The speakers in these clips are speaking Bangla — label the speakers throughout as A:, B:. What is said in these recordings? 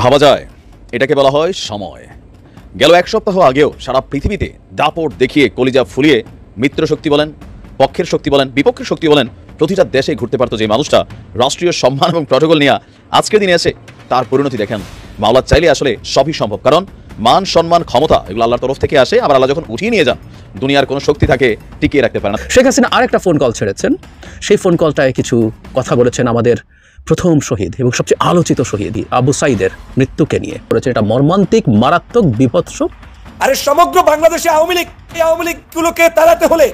A: ভাবা যায় এটাকে বলা হয় সময়। গেল এক সপ্তাহ আগেও সারা পৃথিবীতে দাপট দেখিয়ে কলিজা ফুলিয়ে মিত্র শক্তি বলেন, পক্ষের শক্তি বলেন, বিপক্ষের শক্তি বলেন, প্রতিটা দেশে ঘুরতে পারতো যে মানুষটা রাষ্ট্রীয় সম্মান এবং প্রটোকল নিয়ে আজকের দিনে এসে তার পরিণতি দেখেন। মাওলা চাইলে আসলে সবই সম্ভব, কারণ মান সম্মান ক্ষমতা এগুলো আল্লাহর তরফ থেকে আসে, আবার আল্লাহ যখন উঠিয়ে নিয়ে যান দুনিয়ার কোনো শক্তি থাকে টিকিয়ে রাখতে পারে না।
B: শেখ হাসিনা আরেকটা ফোন কল ছেড়েছেন, সেই ফোন কলটায় কিছু কথা বলেছেন আমাদের প্রথম শহীদ এবং সবচেয়ে আলোচিত শহীদ আবু সাইদের মৃত্যুকে নিয়ে। বলেছেন এটা মর্মান্তিক, মারাত্মক, বিভৎস।
C: আরে সমগ্র বাংলাদেশে আওয়ামী লীগ গুলোকে তাড়াতে হলে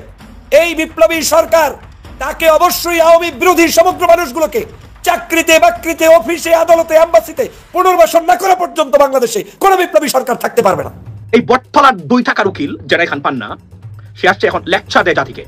C: এই বিপ্লবী সরকার তাকে অবশ্যই আওয়ামী বিরোধী সমগ্র মানুষগুলোকে চাকরিতে, বাকরিতে, অফিসে, আদালতে, এম্বাসিতে পুনর্বাসন না করা পর্যন্ত বাংলাদেশে কোনো বিপ্লবী সরকার থাকতে পারবে না।
D: এই বটতলার 2 টাকার উকিল জেরাই খান পান্না সে আসছে এখন লেকচার দেয় জাতিকে,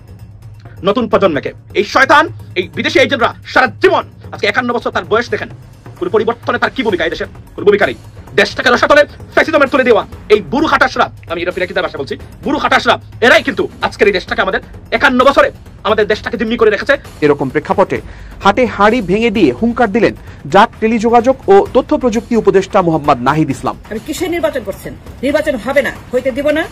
D: নতুন প্রজন্মকে। এই শয়তান, এই বিদেশি এজেন্টরা সারা জীবন, আজকে 51 বছর তার বয়স দেখেন, পুরো পরিবর্তনে তার কি ভূমিকা এই দেশের? কোনো ভূমিকা নেই। দেশটাকে রসাতলে ফ্যাসিজমের তুলে দেওয়া এই বুড়ো খাটাসরা, আমি এটা ফিরাকিদার ভাষা বলছি, বুড়ো খাটাসরা এরাই কিন্তু আজকের এই দেশটাকে, আমাদের 51 বছরে আমাদের দেশটাকে জিম্মি করে রেখেছে।
E: এরকম প্রেক্ষাপটে হাটে হাড়ি ভেঙে দিয়ে হুঙ্কার দিলেন জাক টেলিযোগাযোগ ও তথ্য প্রযুক্তি উপদেষ্টা মোহাম্মদ নাহিদ ইসলাম।
F: আমি কিসের নির্বাচন করছেন? নির্বাচন হবে না, হইতে দিব না।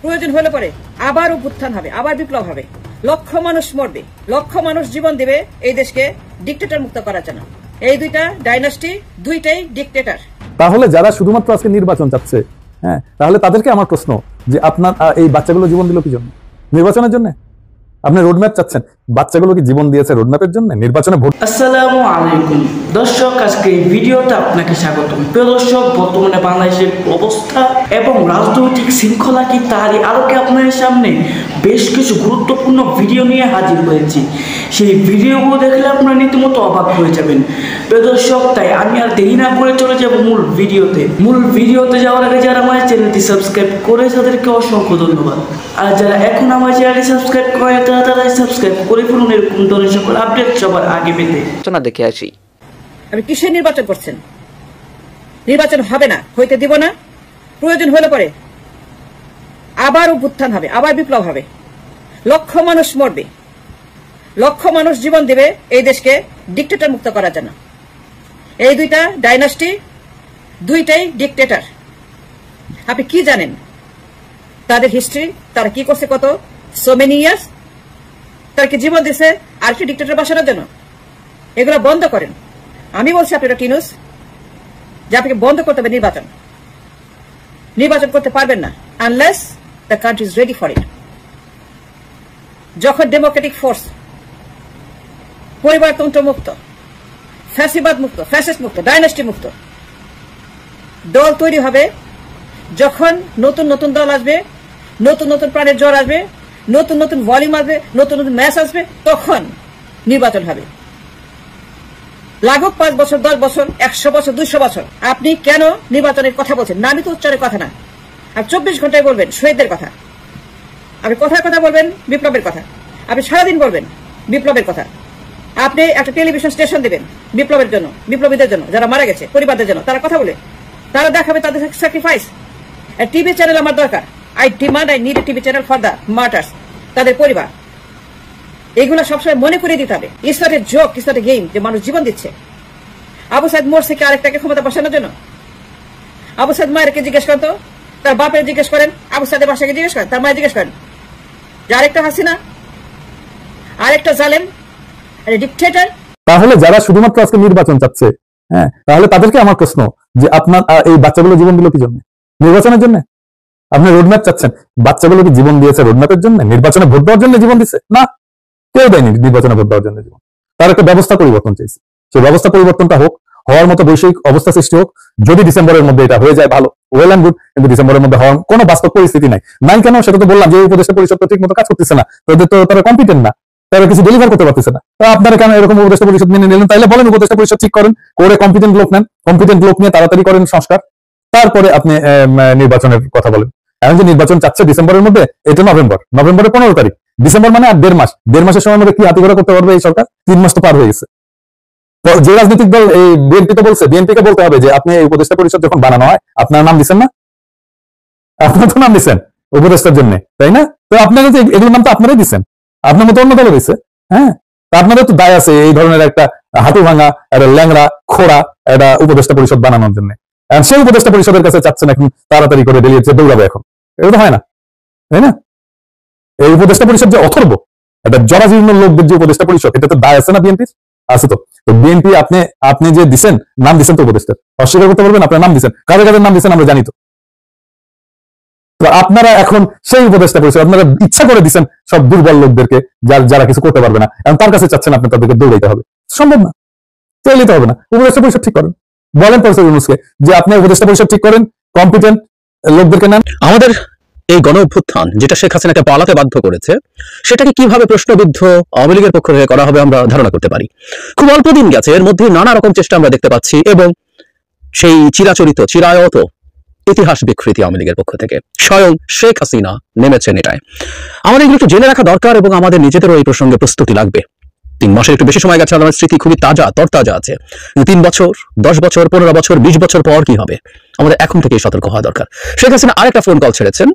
F: প্রয়োজন হলে পরে আবার অভ্যুত্থান হবে, আবার বিপ্লব হবে, লক্ষ মানুষ মরবে, লক্ষ মানুষ জীবন দিবে এই দেশকে ডিক্টেটর মুক্ত করার জন্য। এই দুইটা ডাইনাস্টি, দুইটাই ডিক্টেটর।
G: তাহলে যারা শুধুমাত্র আজকে নির্বাচন চাচ্ছে, হ্যাঁ, তাহলে তাদেরকে আমার প্রশ্ন যে আপনার এই বাচ্চাগুলো জীবন দিল কি জন্য? নির্বাচনের জন্য? আপনি রোডম্যাপ চাচ্ছেন, বাচ্চাগুলো কি জীবন দিয়েছে রোডম্যাপের জন্য? নির্বাচনে ভোট।
H: আসসালামু আলাইকুম দর্শক, আজকে এই ভিডিওতে আপনাকে স্বাগতম। প্রিয় দর্শক, বর্তমানে বাংলাদেশের অবস্থা এবং রাজনৈতিক শৃঙ্খলা কি, তারই আলোকে আপনাদের সামনে বেশ কিছু গুরুত্বপূর্ণ ভিডিও নিয়ে হাজির হয়েছি। সেই ভিডিওগুলো দেখলে আপনারা রীতিমতো অবাক হয়ে যাবেন। প্রিয় দর্শক, তাই আমি আর দেরি না করে চলে যাব মূল ভিডিওতে যাওয়ার আগে যারা আমার চ্যানেলটি সাবস্ক্রাইব করে তাদেরকে অসংখ্য ধন্যবাদ। আর যারা এখন আমার চ্যানেলটি সাবস্ক্রাইব করে তারা সাবস্ক্রাইব করে ফেলুন এরকম ধরনের সকল আপডেট সবার আগে পেতে।
E: দেখে আসি
F: আমি কিসের নির্বাচন করছেন? নির্বাচন হবে না, হইতে দিব না। প্রয়োজন হলে পরে আবার অভ্যুত্থান হবে, আবার বিপ্লব হবে, লক্ষ মানুষ মরবে, লক্ষ মানুষ জীবন দিবে এই দেশকে ডিক্টেটর মুক্ত করার জন্য। এই দুইটা ডাইনাস্টি, দুইটাই ডিক্টেটর। আপনি কি জানেন তাদের হিস্ট্রি? তারা কি করছে কত সো মেনি ইয়ার্স? তারা কি জীবন দিছে আর কি ডিক্টেটর বাসানোর জন্য? এগুলো বন্ধ করেন। আমি বলছি আপনি এটা টিনুস যে আপনাকে বন্ধ করতে হবে নির্বাচন করতে পারবেন না unless the country is ready for it. যখন ডেমোক্রেটিক ফোর্স, পরিবারতন্ত্র মুক্ত, ফ্যাসিবাদ মুক্ত, ফ্যাসিস্ট মুক্ত, ডাইনাস্টি মুক্ত দল তৈরি হবে, যখন নতুন নতুন দল আসবে, নতুন নতুন প্রাণের জ্বর আসবে, নতুন নতুন ভলিউম আসবে, নতুন নতুন ম্যাচ আসবে, তখন নির্বাচন হবে। লাগুক 5 বছর, 10 বছর, 100 বছর, 200 বছর, আপনি কেন নির্বাচনের কথা বলছেন? নামই তো উচ্চারের কথা না। আর 24 ঘন্টায় বলবেন শহীদদের কথা, আপনি কথার কথা বলবেন বিপ্লবের কথা, আপনি সারাদিন বলবেন বিপ্লবের কথা। আপনি একটা টেলিভিশন স্টেশন দেবেন বিপ্লবের জন্য, বিপ্লবীদের জন্য, যারা মারা গেছে, পরিবারদের জন্য। তারা কথা বলে, তারা দেখাবে তাদের স্যাক্রিফাইস। টিভি চ্যানেল আমার দরকার। I need a TV channel for the martyrs, তাদের পরিবার। এগুলো সবসময় মনে করে দিতে হবে। It's not a joke, it's not a game যে মানুষ জীবন দিচ্ছে। আবু সাইদ মরছে কি আরেকটাকে ক্ষমতা বসানোর জন্য? আবু সাইদ মায়েরকে জিজ্ঞেস করেন তো, তার বাপের জিজ্ঞেস করেন, আবু সাইদের বাসাকে জিজ্ঞেস করেন, তার মায়ের জিজ্ঞেস করেন যে আরেকটা হাসিনা, আরেকটা জালেম, ডিক্টেটর।
G: তাহলে যারা শুধুমাত্র আজকে নির্বাচন চাচ্ছে, হ্যাঁ, তাহলে তাদেরকে আমার প্রশ্ন যে আপনার এই বাচ্চাগুলো জীবন দিল কি জন্য? নির্বাচনের জন্য? আপনি রোডম্যাপ চাচ্ছেন, বাচ্চাগুলো কি জীবন দিয়েছে রোডম্যাপের জন্য? নির্বাচনে ভোট দেওয়ার জন্য জীবন দিচ্ছে না, কেউ দেয়নি নির্বাচনে ভোট দেওয়ার জন্য জীবন। তার একটা ব্যবস্থা পরিবর্তন চাইছে, সেই ব্যবস্থা পরিবর্তনটা হোক, হওয়ার মতো বৈষয়িক অবস্থা সৃষ্টি হোক। যদি ডিসেম্বরের মধ্যে এটা হয়ে যায় ভালো, ওয়েল অ্যান্ড গুড, কিন্তু ডিসেম্বরের মধ্যে হওয়ার কোনো বাস্তব পরিস্থিতি নাই। কেন? সেটা তো বললাম যে উপদেষ্টা পরিষদ ঠিক মতো কাজ করতেছে না, তারা কম্পিটেন্ট না, তারা কিছু ডেলিভার করতে পারতেছে না। আপনারা কেন এরকম উপদেষ্টা পরিষদ মেনে নিলেন? তাইলে বলেন উপদেষ্টা পরিষদ ঠিক করেন, করে কম্পিটেন্ট লোক নেন, কম্পিটেন্ট লোক নিয়ে তাড়াতাড়ি করেন সংস্কার, তারপরে আপনি নির্বাচনের কথা বলেন। এখন যে নির্বাচন চাচ্ছে ডিসেম্বরের মধ্যে, এটা নভেম্বরের 15 তারিখ। ডিসেম্বর মানে আর 1.5 মাস, 1.5 মাসের সময় মধ্যে কি হাতিগড়া করতে পারবে এই সরকার? 3 মাস তো পার হয়ে গেছে। যে রাজনৈতিক দল, এই বিএনপি তো বলছে, বিএনপিকে বলতে হবে যে আপনি এই উপদেষ্টা পরিষদ যখন বানানো হয় আপনার নাম দিচ্ছেন না? আপনার তো নাম দিচ্ছেন উপদেষ্টার জন্য, তাই না? তো আপনারা যে এগুলোর নাম তো আপনারাই দিচ্ছেন, আপনার মতো অন্য দলও দিচ্ছে। হ্যাঁ, আপনাদের তো দায় আছে এই ধরনের একটা হাঁটু ভাঙা, একটা ল্যাংড়া খোড়া একটা উপদেষ্টা পরিষদ বানানোর জন্য। সেই উপদেষ্টা পরিষদের কাছে চাচ্ছেন এখন তাড়াতাড়ি করে বেরিয়েছে দৌড়াবে এখন, এটা তো হয় না, তাই না? এই উপদেষ্টা পরিষদ যে অথর্ব, একটা জরাজীর্ণ লোকদের যে উপদেষ্টা পরিষদ, এটা তো দায় আছে না বিএনপির? আছে তো। বিএনপি আপনি যে দিচ্ছেন, নাম দিচ্ছেন তো উপদেষ্টার, অস্বীকার করতে পারবেন? আপনার নাম দিচ্ছেন, কাদের কাদের নাম দিচ্ছেন আমরা জানি তো। আপনারা এখন সেই উপদেষ্টা পরিষদ আপনারা ইচ্ছা করে দিচ্ছেন সব দুর্বল লোকদেরকে, যারা কিছু করতে পারবে না, এবং তার কাছে চাচ্ছেন আপনি তাদেরকে দৌড়াইতে হবে। সম্ভব না, চাইলে হবে না। উপদেষ্টা পরিষদ ঠিক করেন, বলেন প্রফেসর ইউনূসকে যে আপনি উপদেষ্টা পরিষদ ঠিক করেন, কম্পিটেন্ট লোকদেরকে নেন।
B: আমাদের এই গণ অভ্যুত্থান যেটা শেখ হাসিনাকে পালাতে বাধ্য করেছে, সেটাকে কিভাবে প্রশ্নবিদ্ধ আওয়ামী লীগের পক্ষ থেকে করা হবে আমরা ধারণা করতে পারি। খুব অল্প দিন গেছে, এর মধ্যে নানা রকম চেষ্টা আমরা দেখতে পাচ্ছি, এবং সেই চিরায়ত ইতিহাস বিকৃতি আওয়ামী লীগের পক্ষ থেকে স্বয়ং শেখ হাসিনা নেমেছেন এটায়। আমাদের এগুলো একটু জেনে রাখা দরকার, এবং আমাদের নিজেদেরও এই প্রসঙ্গে প্রস্তুতি লাগবে। 3 মাসের একটু বেশি সময় গেছে, আমাদের স্মৃতি খুবই তরতাজা আছে। 3 বছর, 10 বছর, 15 বছর, 20 বছর পর কি হবে, আমাদের এখন থেকেই সতর্ক হওয়া দরকার। শেখ হাসিনা আরেকটা ফোন কল ছেড়েছেন,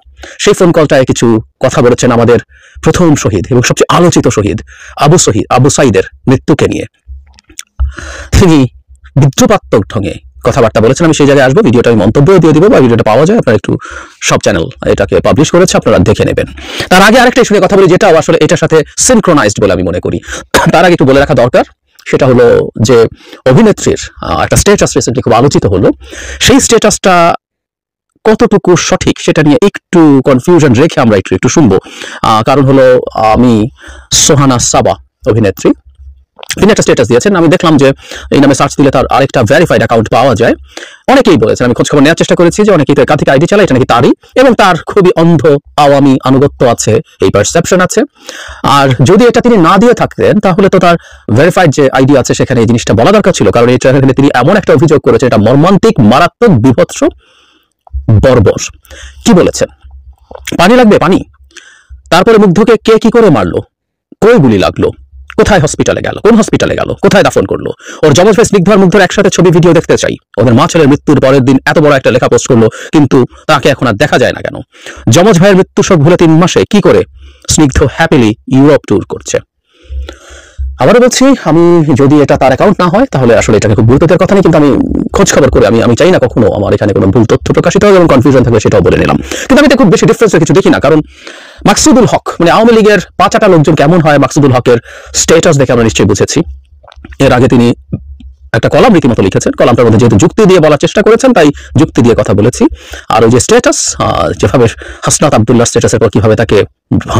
B: সেই ফোন কলটায় কিছু কথা বলেছেন আমাদের প্রথম শহীদ এবং সবচেয়ে আলোচিত শহীদ আবু সাইদের মৃত্যুকে নিয়ে। তিনি বিদ্রুপাত্মক ঢঙে কথাবার্তা বলেছেন। আমি সেই জায়গায় আসবো, ভিডিওটা আমি মন্তব্য দিয়ে দিব, বা ভিডিওটা পাওয়া যায়, আপনারা একটু সব চ্যানেল এটাকে পাবলিশ করেছে, আপনারা দেখে নেবেন। তার আগে আরেকটা ইস্যু নিয়ে কথা বলি, যেটা আসলে এটার সাথে সিনক্রোনাইজড বলে আমি মনে করি। তার আগে একটু বলে রাখা দরকার, সেটা হলো যে অভিনেত্রীর একটা স্ট্যাটাস রিসেন্টলি খুব আলোচিত হলো। সেই স্ট্যাটাসটা কতটুকু সঠিক সেটা নিয়ে একটু কনফিউশন রেখে আমরা একটু শুনবো। কারণ হলো আমি সোহানা সাবা অভিনেত্রী, তিনি একটা স্ট্যাটাস দিয়েছেন। আমি দেখলাম যে এই নামে সার্চ দিলে তার আরেকটা ভেরিফাইড অ্যাকাউন্ট পাওয়া যায়। অনেকেই বলেছেন, আমি খোঁজ খবর নেওয়ার চেষ্টা করেছি যে অনেকেই তো একাধিক আইডি চালায়, এটা নাকি তারই, এবং তার খুবই অন্ধ আওয়ামী আনুগত্য আছে, এই পারসেপশন আছে। আর যদি এটা তিনি না দিয়ে থাকতেন, তাহলে তো তার ভেরিফাইড যে আইডি আছে সেখানে এই জিনিসটা বলা দরকার ছিল, কারণ এখানে তিনি এমন একটা অভিযোগ করেছেন, এটা মর্মান্তিক, মারাত্মক, বিভৎস, বর্বর। কি বলেছেন? পানি লাগবে, পানি। তারপরে মুগ্ধকে কে কি করে মারলো, কই গুলি লাগলো, কোথায় হসপিটালে গেল, কোন হসপিটালে গেল, কোথায় দাফন করলো, ওর যমজ ভাই স্নিগ্ধ আর মুগ্ধর একসাথে ছবি ভিডিও দেখতে চাই। ওদের মা ছেলের মৃত্যুর পরের দিন এত বড় একটা লেখা পোস্ট করলো, কিন্তু তাকে এখন আর দেখা যায় না কেন? যমজ ভাইয়ের মৃত্যু শোক ভুলে 3 মাসে কি করে স্নিগ্ধ হ্যাপিলি ইউরোপ ট্যুর করছে। আবারও বলছি, আমি যদি এটা তার অ্যাকাউন্ট না হয়, তাহলে আসলে এটাকে খুব গুরুত্ব দেওয়ার কথা নেই, কিন্তু আমি খোঁজ খবর করে আমি চাই না কখনো আমার এখানে কোনো ভুল তথ্য প্রকাশিত হয় এবং কনফিউশন থাকলে সেটাও বলে নিলাম। কিন্তু আমি এটা খুব বেশি ডিফারেন্স কিছু দেখি না, কারণ মাকসুদুল হক মানে আওয়ামী লীগের 5-8 লোকজন কেমন হয়, মাকসুদুল হকের স্ট্যাটাস দেখে আমরা নিশ্চয়ই বুঝেছি। এর আগে তিনি একটা কলাম রীতিমতো লিখেছেন, কলামটার মধ্যে যেহেতু যুক্তি দিয়ে বলার চেষ্টা করেছেন, তাই যুক্তি দিয়ে কথা বলেছি। আর ওই যে স্ট্যাটাস, যেভাবে হাসনাত আব্দুল্লাহ স্ট্যাটাসের পর কিভাবে তাকে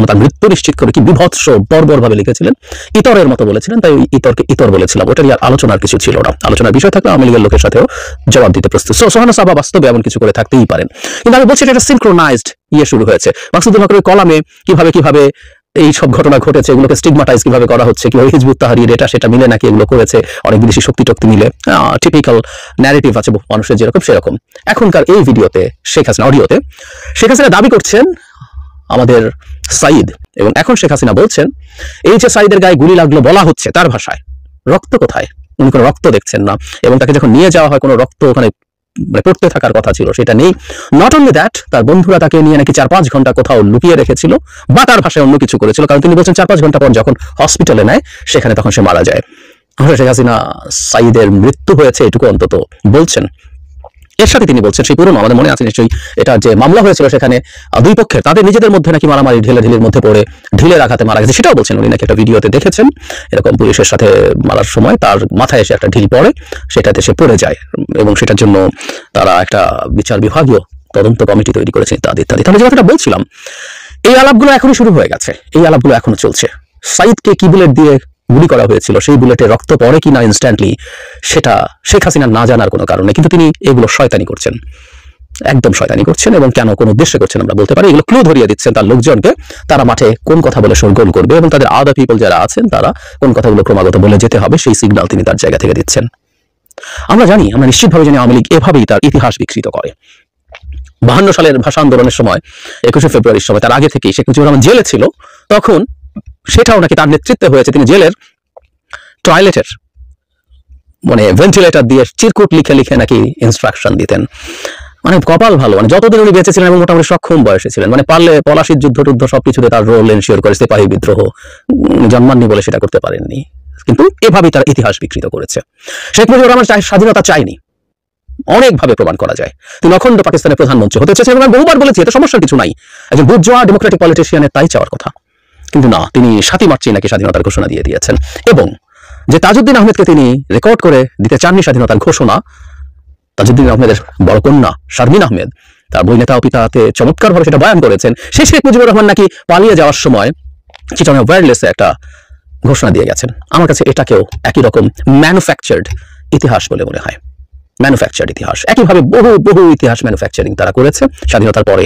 B: তার মৃত্যু নিশ্চিত করে কি বিভৎস বর্বর ভাবে লিখেছিলেন, ইতরের মতো বলেছিলেন, তাই ওই ইতরকে ইতর বলেছিলাম। ওটা নিয়ে আলোচনার কিছু ছিল না, আলোচনার বিষয় থাকলে আওয়ামী লীগের লোকের সাথেও জবাব দিতে প্রস্তুত। সোহানা সাবা বাস্তবে এমন কিছু করে থাকতেই পারেন, কিন্তু আমি বলছি এটা সিনক্রোনাইজড শুরু হয়েছে। মাকসুদুল হকের কলামে কিভাবে এই সব ঘটনা ঘটেছে, এগুলোকে স্টিগমাটাইজ কিভাবে করা হচ্ছে, কিভাবে হিজবুত তাহরির এটা সেটা মিলে নাকি এগুলো করেছে, অনেক বিদেশি শক্তি টক্তি মিলে, টিপিক্যাল ন্যারেটিভ আছে মানুষের যেরকম সেরকম। এখনকার এই ভিডিওতে অডিওতে শেখ হাসিনা দাবি করছেন আমাদের সাইদ, এবং এখন শেখ হাসিনা বলছেন এই যে সাইদের গায়ে গুলি লাগলো বলা হচ্ছে, তার ভাষায় রক্ত কোথায়, উনি কোনো রক্ত দেখছেন না, এবং তাকে যখন নিয়ে যাওয়া হয় কোনো রক্ত ওখানে পড়তে থাকার কথা ছিল সেটা নেই। নট অনলি দ্যাট, তার বন্ধুরা তাকে নিয়ে নাকি 4-5 ঘন্টা কোথাও লুকিয়ে রেখেছিল, বা তার ভাষায় অন্য কিছু করেছিল, কারণ তিনি বলছেন 4-5 ঘন্টা পর যখন হসপিটালে নেয় সেখানে তখন সে মারা যায়। শেখ হাসিনা সাইদের মৃত্যু হয়েছে এটুকু অন্তত বলছেন। এর সাথে তিনি বলছেন সেই পুরনো, আমাদের মনে আছে নিশ্চয়ই, এটা যে মামলা হয়েছিল সেখানে দুই পক্ষের তাদের নিজেদের মধ্যে নাকি মারামারি, ঢিলের মধ্যে পড়ে ঢিলের আঘাতে মারা গেছে, সেটাও বলছেন উনি নাকি একটা ভিডিওতে দেখেছেন। এরকম পুলিশের সাথে মারার সময় তার মাথায় এসে একটা ঢিল পড়ে, সেটাতে সে পড়ে যায়, এবং সেটার জন্য তারা একটা বিচার বিভাগীয় তদন্ত কমিটি তৈরি করেছে ইত্যাদি ইত্যাদি। তাহলে যে কথাটা বলছিলাম, এই আলাপগুলো এখনই শুরু হয়ে গেছে, এই আলাপগুলো এখনো চলছে। সাইদকে কি বুলেট দিয়ে গুলি করা হয়েছিল, সেই বুলেটে রক্ত পড়ে কিনা ইনস্ট্যান্টলি, সেটা শেখ হাসিনা না জানার কোনো কারণে, কিন্তু তিনি এগুলো শয়তানি করছেন, একদম শয়তানি করছেন, এবং কেন কোন উদ্দেশ্যে করছেন আমরা বলতে পারি। এগুলো ক্লু ধরিয়ে দিচ্ছেন তার লোকজনকে, তারা মাঠে কোন কথা বলে শোরগোল করবে, এবং তাদের আদার পিপল যারা আছেন তারা কোন কথাগুলো ক্রমাগত বলে যেতে হবে, সেই সিগন্যাল তিনি তার জায়গা থেকে দিচ্ছেন। আমরা নিশ্চিতভাবে জানি আওয়ামী লীগ এভাবেই তার ইতিহাস বিকৃত করে। 52 সালের ভাষা আন্দোলনের সময় 21শে ফেব্রুয়ারির সময়, তার আগে থেকেই শেখ মুজিবুর রহমান জেলে ছিল, তখন সেটাও নাকি তার নেতৃত্বে হয়েছে। তিনি জেলের টয়লেটের ভেন্টিলেটর দিয়ে চিরকুট লিখে নাকি ইনস্ট্রাকশন দিতেন। কপাল ভালো, যতদিন উনি বেঁচে ছিলেন এবং মোটামুটি সক্ষম বয়সে ছিলেন, পারলে পলাশির যুদ্ধ সবকিছুতে তার রোল এনশিওর করে, সিপাহী বিদ্রোহ জন্মাননি বলে সেটা করতে পারেননি, কিন্তু এভাবেই তার ইতিহাস বিকৃত করেছে। শেখ মুজিবুর রহমান স্বাধীনতা চায়নি, অনেকভাবে প্রমাণ করা যায়। তিনি অখণ্ড পাকিস্তানের প্রধানমন্ত্রী হতে চেয়েছেন এবং আমি বহুবার বলেছি এটা সমস্যার কিছু নাই, একজন বুর্জোয়া ডেমোক্রেটিক পলিটিশিয়ানের তাই চাওয়ার কথা। কিন্তু না, তিনি 7 মার্চে নাকি স্বাধীনতার ঘোষণা দিয়ে দিয়েছেন এবং যে তাজউদ্দিন আহমেদকে তিনি রেকর্ড করে দিতে চাননি স্বাধীনতার ঘোষণা, তাজউদ্দিন আহমেদের বড় কন্যা শারমিন আহমেদ তার বই নেতা ও পিতাকে চমৎকারভাবে সেটা বয়ান করেছেন। শেখ মুজিবুর রহমান নাকি পালিয়ে যাওয়ার সময় চিটাগাং ওয়্যারলেসে একটা ঘোষণা দিয়ে গেছেন। আমার কাছে এটাকেও একই রকম ম্যানুফ্যাকচার্ড ইতিহাস বলে মনে হয়, ম্যানুফ্যাকচার্ড ইতিহাস। একইভাবে বহু বহু ইতিহাস ম্যানুফ্যাকচারিং তারা করেছে স্বাধীনতার পরে।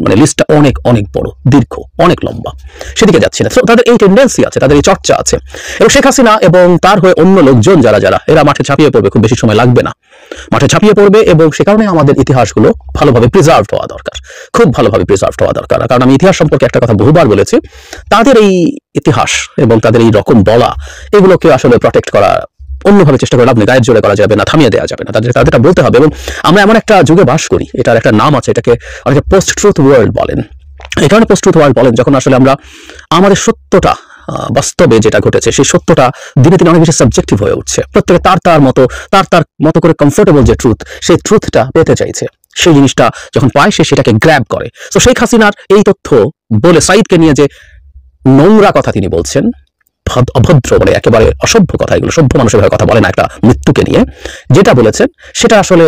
B: মানে লিস্টটা অনেক অনেক বড়, দীর্ঘ, অনেক লম্বা, সেদিকে যাচ্ছি না। তাদের এই টেন্ডেন্সি আছে, তাদের এই চর্চা আছে এবং শেখ হাসিনা এবং তার হয়ে অন্য লোকজন যারা যারা এরা মাঠে ছাপিয়ে পড়বে, খুব বেশি সময় লাগবে না, মাঠে ছাপিয়ে পড়বে এবং সে কারণে আমাদের ইতিহাসগুলো ভালোভাবে প্রিজার্ভড হওয়া দরকার, খুব ভালোভাবে প্রিজার্ভড হওয়া দরকার। কারণ আমি ইতিহাস সম্পর্কে একটা কথা বহুবার বলেছি, তাদের এই ইতিহাস এবং তাদের এই রকম বলা এগুলোকে আসলে প্রটেক্ট করা অন্যভাবে চেষ্টা করে লাভ নেই, গায়ের জোরে করা যাবে না, থামিয়ে দেওয়া যাবে না, তাদেরটা বলতে হবে। এবং আমরা এমন একটা যুগে বাস করি, এটার একটা নাম আছে, এটাকে অনেকে পোস্ট ট্রুথ ওয়ার্ল্ড বলেন। এই কারণে পোস্ট ট্রুথ ওয়ার্ল্ড বলেন যখন আসলে আমরা আমাদের সত্যটা, বাস্তবে যেটা ঘটেছে সেই সত্যটা দিনে দিনে অনেক বেশি সাবজেক্টিভ হয়ে উঠছে। প্রত্যেকে তার মতো করে কমফোর্টেবল যে ট্রুথ, সেই ট্রুথটা পেতে চাইছে। সেই জিনিসটা যখন পায় সে সেটাকে গ্র্যাব করে। তো শেখ হাসিনার এই তথ্য বলে সাইদকে নিয়ে যে নোংরা কথা তিনি বলছেন, অভদ্র, মানে একেবারে অসভ্য কথা, এগুলো সভ্য মানুষের ভাবে কথা বলে না, একটা মৃত্যুকে নিয়ে যেটা বলেছেন সেটা আসলে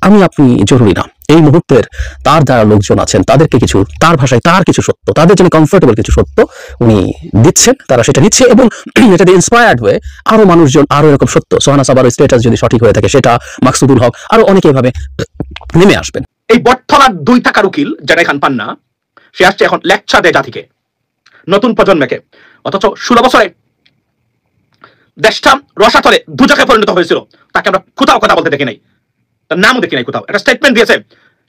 B: আমি আপনি জরুরি না। এই মুহূর্তের তার যারা লোকজন আছেন তাদেরকে কিছু, তার ভাষায় তার কিছু সত্য, তাদের জন্য কমফোর্টেবল কিছু সত্য উনি দিচ্ছেন, তারা সেটা নিচ্ছে এবং এটাতে ইন্সপায়ার্ড হয়ে আরো মানুষজন আরো এরকম সত্য, সোহানা সাবার স্ট্যাটাস যদি সঠিক হয়ে থাকে সেটা, মাকসুদুল হক, আরো অনেকে এভাবে নেমে আসবেন।
D: এই বটতলার 2 টাকার উকিল যারা খান পান না, সে আসছে এখন লেকচার দেয় জাতিকে, নতুন প্রজন্মকে। অথচ 16 বছরে দেশটা রসাতলে দুজকে পরিণত হয়েছিল, তাকে আমরা কোথাও কথা বলতে দেখি নাই, তার নামও দেখি নাই কোথাও। একটা স্টেটমেন্ট দিয়েছে,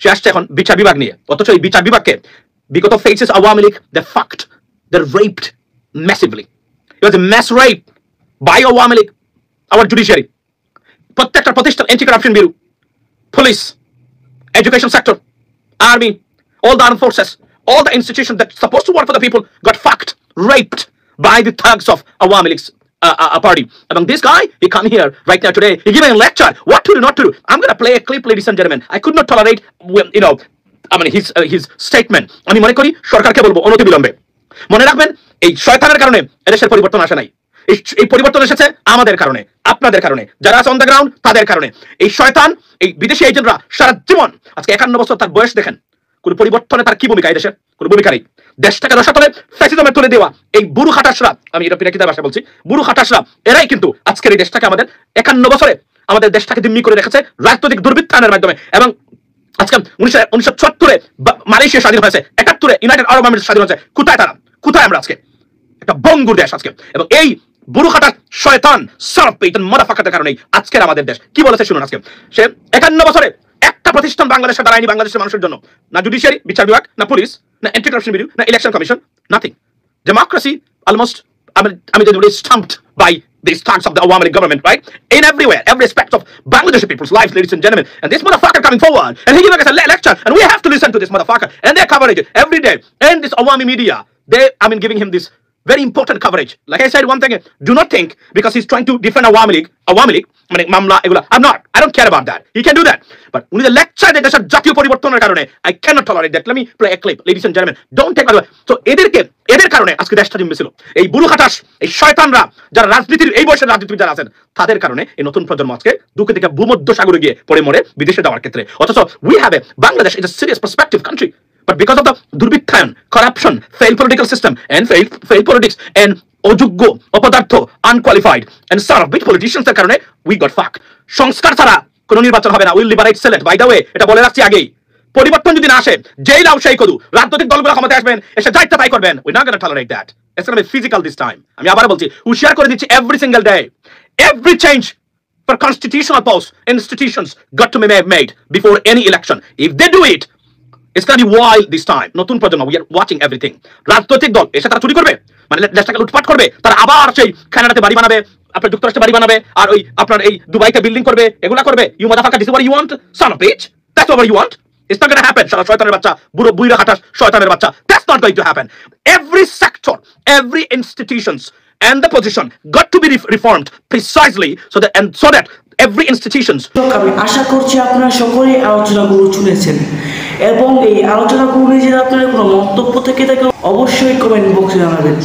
D: সে আসছে এখন বিচার বিভাগ নিয়ে। অথচ এই বিচার বিভাগকে বিগত phases Awami League, they fucked, they raped massively. It was a mass rape by Awami League our judiciary. প্রত্যেকটা প্রতিষ্ঠান, anti corruption bureau, police, education sector, army, all the armed forces, all the institutions that supposed to work for the people got fucked, raped by the thugs of Awami League's party. And this guy, he come here right now today, he giving a lecture, what to do, not to do. I'm going to play a clip, ladies and gentlemen. I could not tolerate, his statement. আমি মনে করি সরকারকে বলবো অনতি বিলম্বে, মনে রাখবেন এই শয়তানের কারণে এদেশের পরিবর্তন আসে নাই। এই পরিবর্তন এসেছে আমাদের কারণে, আপনাদের কারণে, যারা আছে অন দ্য গ্রাউন্ড তাদের কারণে। এই শয়তান, এই বিদেশি এজেন্টরা সারা জীবন, আজকে 51 বছর তার বয়স দেখেন, কোন পরিবর্তনে তার কি ভূমিকা, এই দেশের কোন ভূমিকা নেই। দেশটাকে রসাতলে ফ্যাসিজমে তুলে দেওয়া এই বুড়ো খাটাসরা, আমি এটা পিনাকিদার ভাষায় বলছি, বুড়ো খাটাসরা, এরাই কিন্তু আজকের এই দেশটাকে, আমাদের 51 বছরে আমাদের দেশটাকে দিম্মি করে রেখেছে রাজনৈতিক দুর্বৃত্তায়নের মাধ্যমে। এবং আজকে 1974-এ মালয়েশিয়া স্বাধীন হয়েছে, 71-এ ইউনাইটেড আরব আমিরাত স্বাধীন হয়েছে। কোথায় তারা, কোথায় আমরা আজকে? একটা বঙ্গুর দেশ আজকে। এবং এই বুড়ো খাটা শয়তান সারফ পেইটন মাদাফাকারের কারণে আজকের আমাদের দেশ কি বলেছে শুনুন। আজকে সে 51 বছরে একটা প্রতিষ্ঠান বাংলাদেশে দাঁড়ায়নি বাংলাদেশের মানুষের জন্য, না জুডিশিয়ারি, বিচার বিভাগ, না পুলিশ, না অ্যান্টি কারাপশন ব্যুরো, না election commission, nothing. Democracy almost, আমি যদি stamped by these thugs of the Awami League government, right? In everywhere, every aspect of Bangladeshi people's lives, ladies and gentlemen. And this motherfucker coming forward, and he giving us a lecture, and we have to listen to this motherfucker, and their coverage every day. And this Awami media, giving him this very important coverage. Like I said, one thing, do not think because he's trying to defend Awami League, mamla, I don't care about that. He can do that. But when the lecture that there's a jatiyo poribortoner karone, I cannot tolerate that. Let me play a clip, ladies and gentlemen. Don't take it away. So এদের কারণে আজকে দেশটা জিম্মি ছিল। এই বুড়ো খাটাস, এই শয়তানরা, যারা রাজনীতির, এই বয়সের রাজনীতিবিদ যারা আছেন, তাদের কারণে এই নতুন প্রজন্ম আজকে দুঃখে থেকে ভূমধ্য সাগরে গিয়ে পড়ে মরে বিদেশে যাওয়ার ক্ষেত্রে। অথচ we have a Bangladesh is a serious prospective country. But because of the দুর্বৃত্তায়ন, corruption, failed political system, and failed politics, and অযোগ্য, অপদার্থ, unqualified, and সারফ-বিট politicians এর কারণে we got fucked. সংস্কার ছাড়া কোনো নির্বাচন হবে না। We'll liberate Sylhet. By the way, এটা বলে রাখছি আগেই, পরিবর্তন যদি না আসে, যেই লাউ সেই কদু, রাজনৈতিক দলগুলো ক্ষমতায় আসবেন, এসে যা ইচ্ছা তাই করবেন। We're not going to tolerate that. It's going to be physical this time. আমি আবার বলছি, হুঁশিয়ার করে দিচ্ছি, every single day, every change for constitutional posts, institutions got to be made before any election. If they do it, it's going to be wild this time. নতুন প্রজন্ম, we are watching everything. রাজনৈতিক দল এসে তারা চুরি করবে, মানে দেশটাকে লুটপাট করবে, তারা আবার সেই কানাডাতে বাড়ি বানাবে, আপনার যুক্তরাষ্ট্রে বাড়ি বানাবে, আর ওই আপনার এই দুবাইতে বিল্ডিং করবে, এগুলা করবে। You motherfucker, this is what you want, son of a bitch? That's what you want? It's not going to happen. শালা শয়তানের বাচ্চা, বুড়ো বুইরা খাটাস শয়তানের বাচ্চা। That's not going to happen. Every sector, every institutions and the position got to be reformed precisely so that every institutions.
H: আমি আশা করছি আপনারা সকলেই আলোচনাগুলো শুনেছেন এবং এই আলোচনাগুলো নিয়ে যদি আপনার কোনো মন্তব্য থেকে থাকে অবশ্যই কমেন্ট বক্সে জানাবেন।